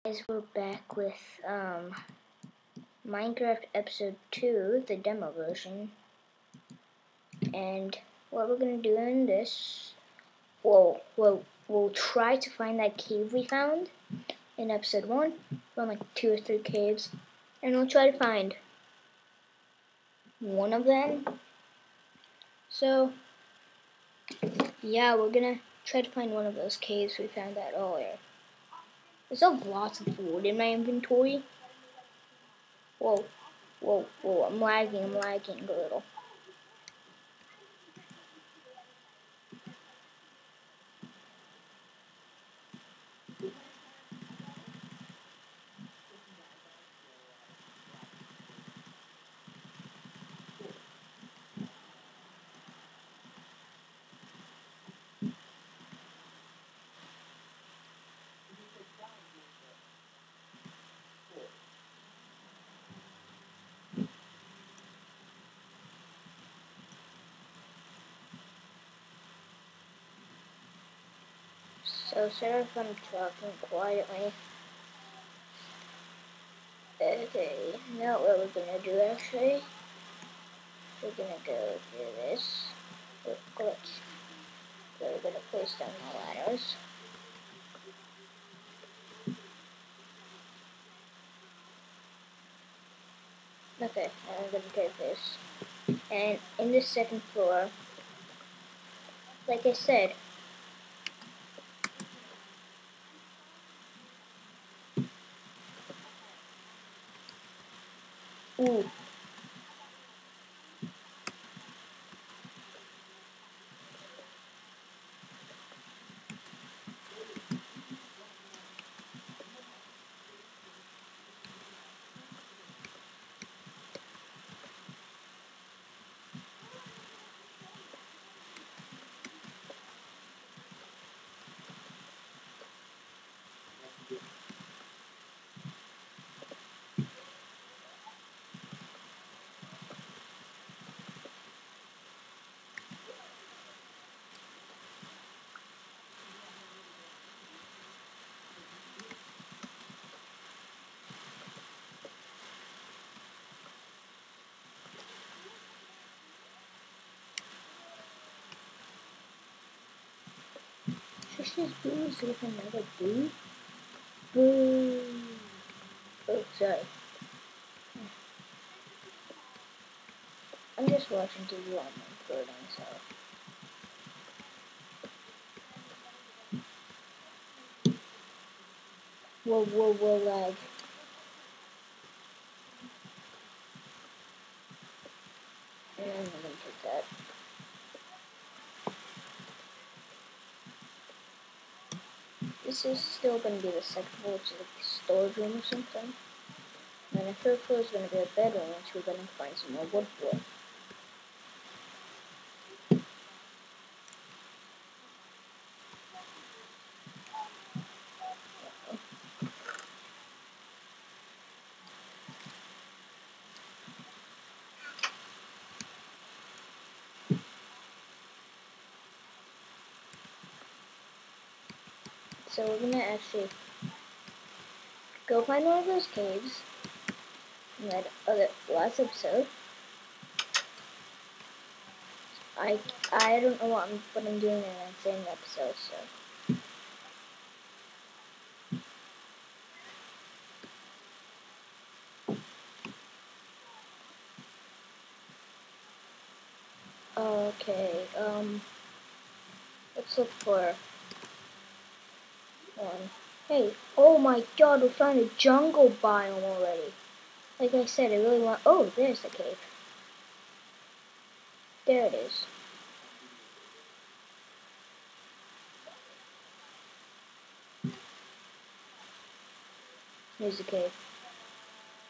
Guys, we're back with Minecraft episode 2, the demo version. And what we're gonna do in this, we'll try to find that cave we found in episode 1. Found like 2 or 3 caves, and we'll try to find one of them. So yeah, we're gonna try to find one of those caves we found out earlier. There's lots of wood in my inventory. Whoa, I'm lagging a little. So sorry if I'm talking quietly. Okay, now what we're gonna do actually, we're gonna go do this. Glitch. We're gonna place down the ladders. Okay, and I'm gonna take this. And in the second floor, like I said, ooh. Suspicious Boo's with another boo? Boo! Oh, sorry. I'm just watching TV while I'm recording, so. Whoa, lag. And I'm gonna take that. This is still going to be the second floor, which is like a storage room or something. And the third floor is going to be a bedroom, which we're going to find some more wood for. So we're going to actually go find one of those caves in that last episode. I don't know what I'm doing in that same episode, so. Okay, let's look for one. Hey, oh my god, we found a jungle biome already. Like I said, I really want, oh, there's the cave. There it is. Here's the cave.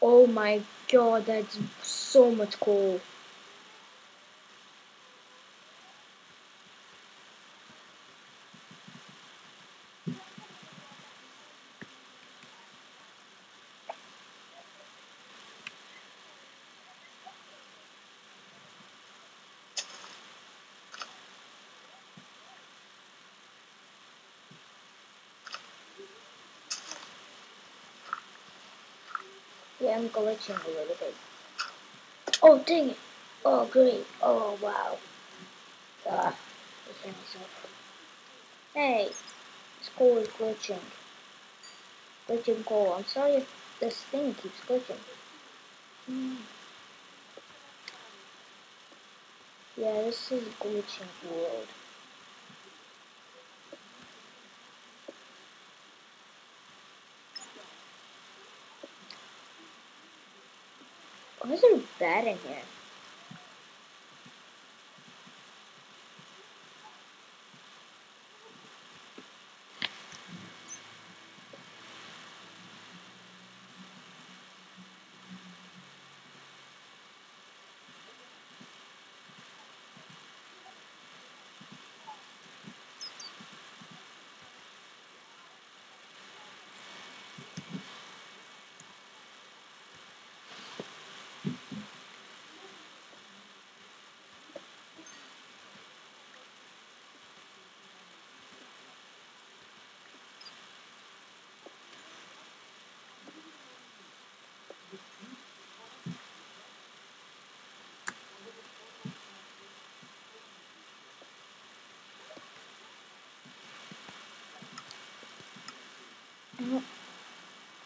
Oh my god, that's so much coal. Yeah, I'm glitching a little bit. Oh, dang it. Oh, great. Oh, wow. Ah, I hit myself. Hey, this goal is glitching. Glitching goal. I'm sorry if this thing keeps glitching. Yeah, this is glitching world. Why is there a bat in here?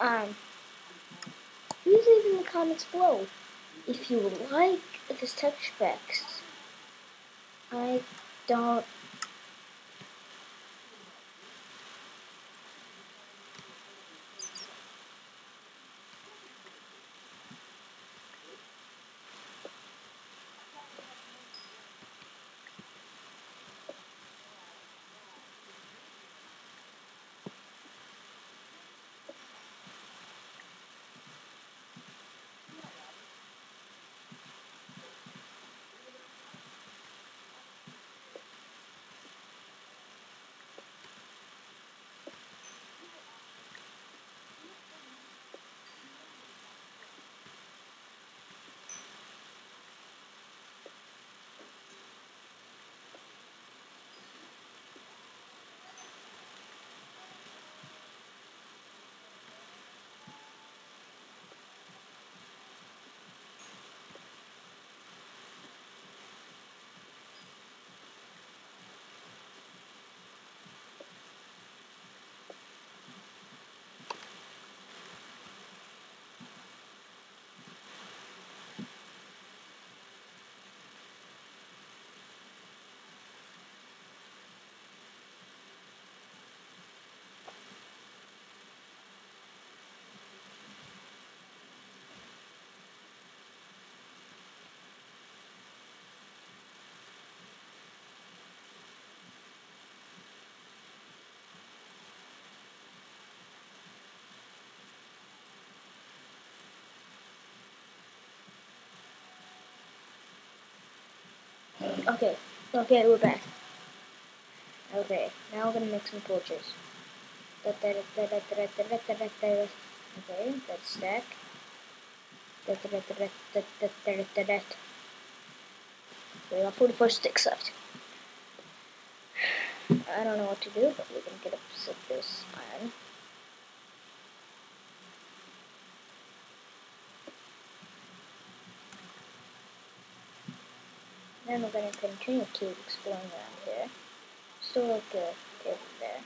Um, please leave in the comments below if you like this texture packs. I don't. Okay, okay, we're back. Okay, now we're gonna make some torches. Okay, that's stack. We got 44 sticks left. I don't know what to do, but we're gonna get up this iron. Then we're gonna continue to keep exploring around here. Still like a cave there.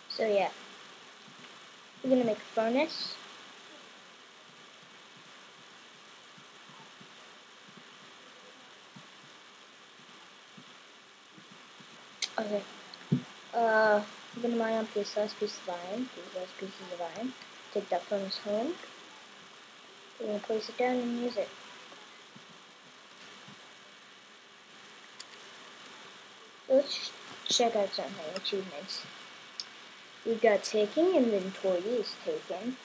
So yeah, we're gonna make a furnace. Okay. We're gonna mine up this last piece of iron, these last pieces of iron. Take that furnace home. We're gonna place it down and use it. So let's check out some achievements. We've got taking inventory is taken.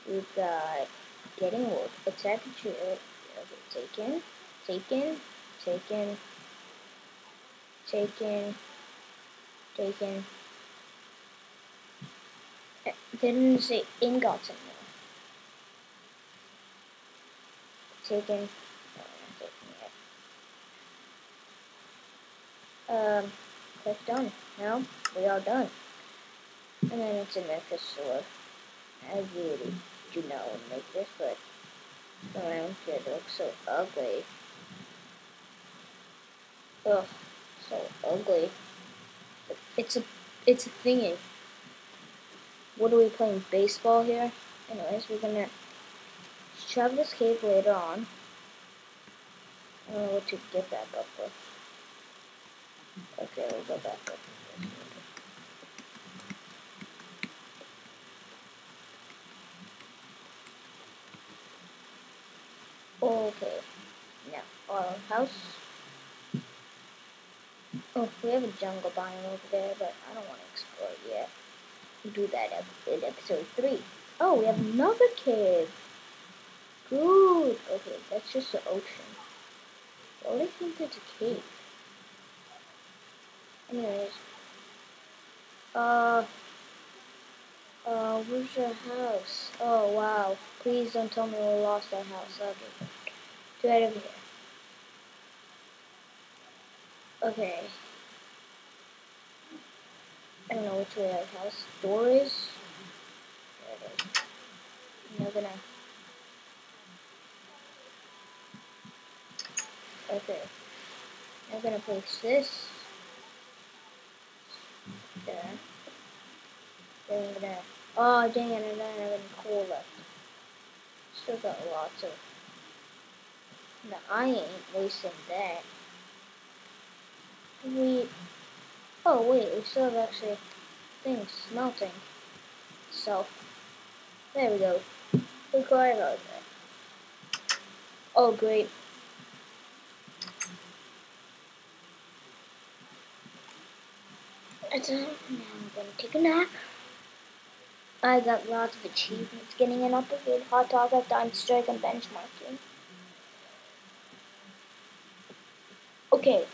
We've got getting wood, attack a tree. Okay, taken, taken, taken, taken, taken. They didn't say ingots in there. Taking. No, not taking it. Click done. Now we are done. And then it's a necklace sword. I really do not want to make this, but around here it looks so ugly. Ugh, so ugly. It's a thingy. What are we playing, baseball here? Anyways, we're gonna shove this cave later on. I don't know what to get back up with. Okay, we'll go back up. Okay, now our house. Oh, we have a jungle biome over there, but I don't want to explore it yet. We'll do that in episode 3. Oh, we have another cave. Good. Okay, that's just the ocean. Why do I think that's a cave? Anyways, where's your house? Oh, wow. Please don't tell me we lost our house. Okay, it's right over here. Okay. I don't know which way our house door is. There it is. I'm gonna. Okay. I'm gonna place this there. Then I'm gonna. Oh, dang it! I don't have any coal left. Still got lots of. No, I ain't wasting that. Oh wait, we still have actually things smelting itself. There we go. We got about that. Oh great. Now I'm gonna take a nap. I got lots of achievements getting an upgrade, hot dog at time strike and benchmarking. Okay,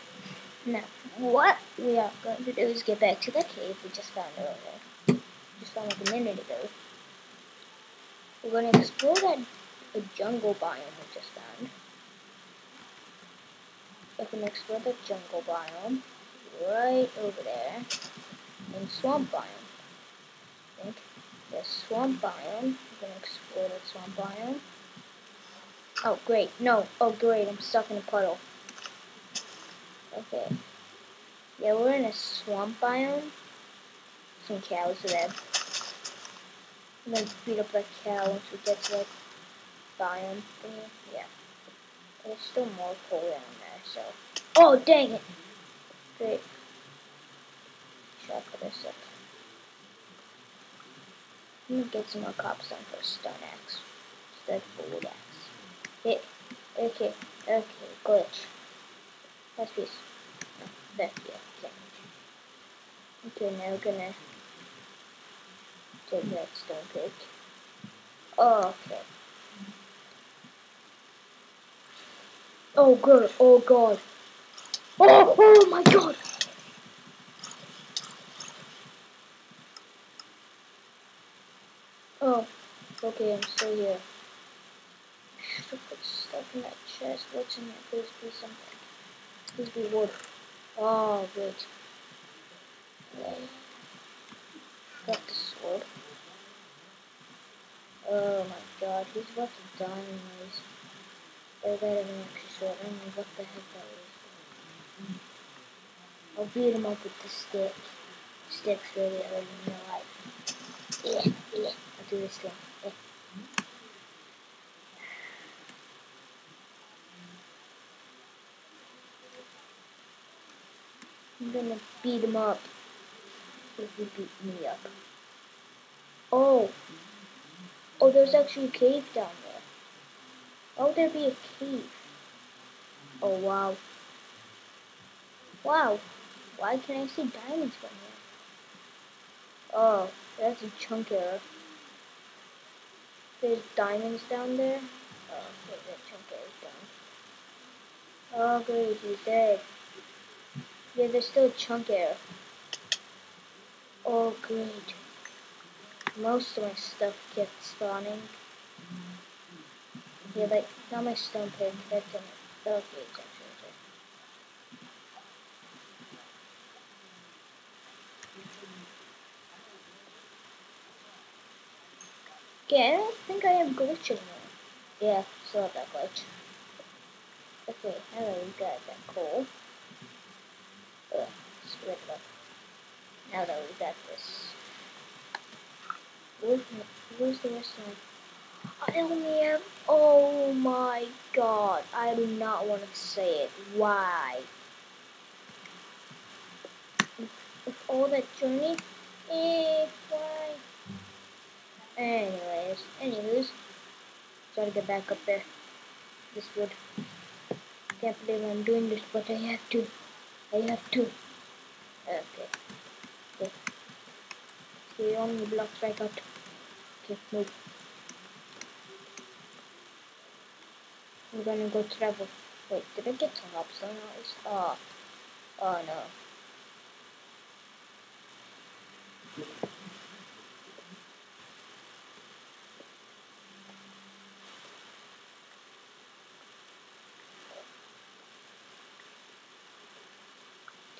now what we are going to do is get back to the cave we just found earlier. Just found like a minute ago. We're going to explore that jungle biome we just found. We're going to explore the jungle biome right over there. And swamp biome. I think the swamp biome. We're going to explore that swamp biome. Oh great, no, oh great, I'm stuck in a puddle. Okay. Yeah, we're in a swamp biome. Some cows there. I'm gonna beat up that cow once we get to that biome thingy. Yeah. There's still more coal down there, so. Oh, dang it! Great. Should I put this up? I'm gonna get some more cobblestone for a stone axe. Instead of a wood axe. Hit. Okay. Okay. Glitch. Last piece. No, there. Yeah. Okay. Okay, now we're gonna take that stone pick. Oh, okay. Oh, good. Oh, God. Oh my God. Oh, okay, I'm still here. Should put stuff in that chest. What's in there? Please be something. Please be wood. Oh, good. Okay. Got the sword. Oh my God, he's about to die anyways. I got an extra sword. I don't know what the heck that was. I'll beat him up with the stick. Stick's really hurting in real life. Yeah. I'll do this thing. Yeah. I'm gonna beat him up if he beat me up. Oh, there's actually a cave down there. Why would there be a cave? Oh, wow. Wow. Why can't I see diamonds from here? Oh, that's a chunk error. There's diamonds down there. Oh, okay, that chunk error's done. Oh, great, he's dead. Yeah, there's still a chunk error. Oh, great. most of my stuff kept spawning. Yeah, like, not my stone pick, that's in it. Okay, it's actually. Okay, I don't think I have glitch anymore. Yeah, still have that glitch. Okay, now that we got that coal. Split it up. Now that we got this. Where's the rest of my... I only have... Oh my god. I do not want to say it. Why? With all that journey? Why? Anyways. Gotta get back up there. This wood. Can't believe I'm doing this, but I have to. Okay. Okay. See, only blocks back up. Okay, move. I'm gonna go travel. Wait, did I get to Hobstone? Oh no.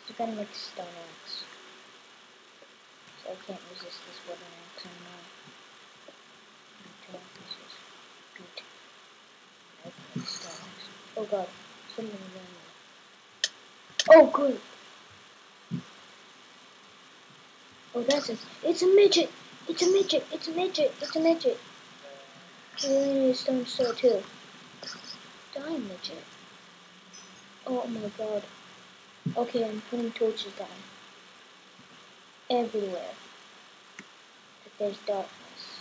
I gotta make a stone axe. So I can't resist this wooden axe anymore. Good. I can make a stone axe. Oh god, something around me. Oh good! Oh that's it. It's a midget! It's a midget! It's a midget! It's a midget! I really need a stone sword too. Die, midget. Oh my god. Okay, I'm putting torches down. Everywhere. But there's darkness.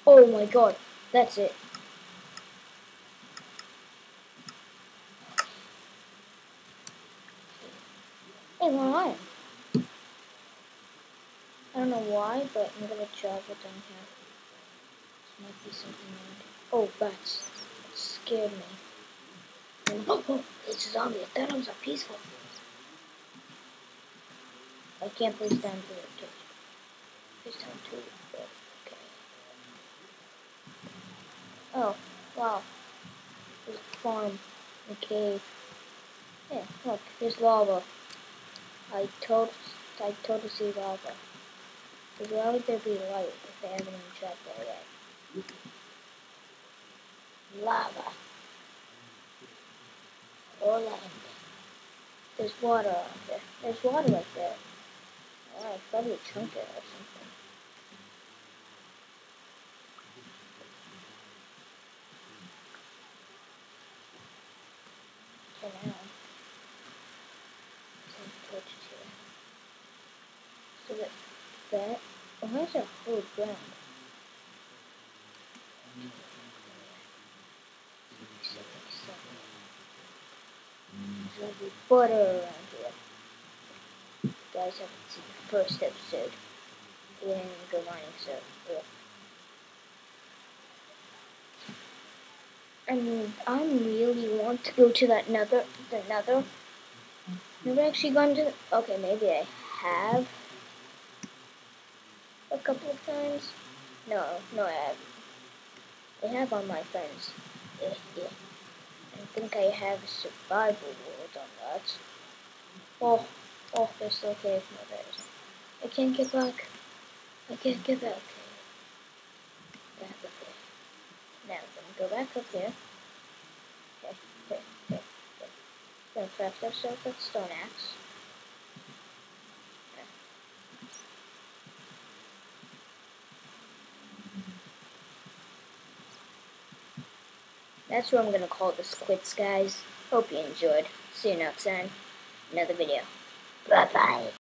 Oh my god. That's it. Hey, more iron. I don't know why, but I'm gonna travel down here. This might be something around here. Oh, bats. That scared me. Oh, it's a zombie. I thought it was a peaceful. I can't place down to it. Place down to it. Okay. Oh, wow. There's a farm. A cave. Yeah, look. There's lava. I totally see lava. So why would there be light if they haven't even trapped there yet? Lava. Or land. There's water out there. There's water right there. Oh, probably a chunk it or something. For now. Some torches here. So that oh, there's a whole ground. There's gonna be butter around here. You guys haven't seen the first episode. We didn't even go mining, so I really want to go to that nether. Never actually gone to. Okay, maybe I have a couple of times. No, I haven't. I have on my friends. Yeah. I think I have a survival world on that. Oh, there's still a cave. No, there isn't. I can't get back. I can't get back. Back up there. Now I'm gonna go back up here. Okay. Gonna craft ourselves that stone axe. That's what I'm gonna call this quits, guys. Hope you enjoyed. See you next time. Another video. Bye bye.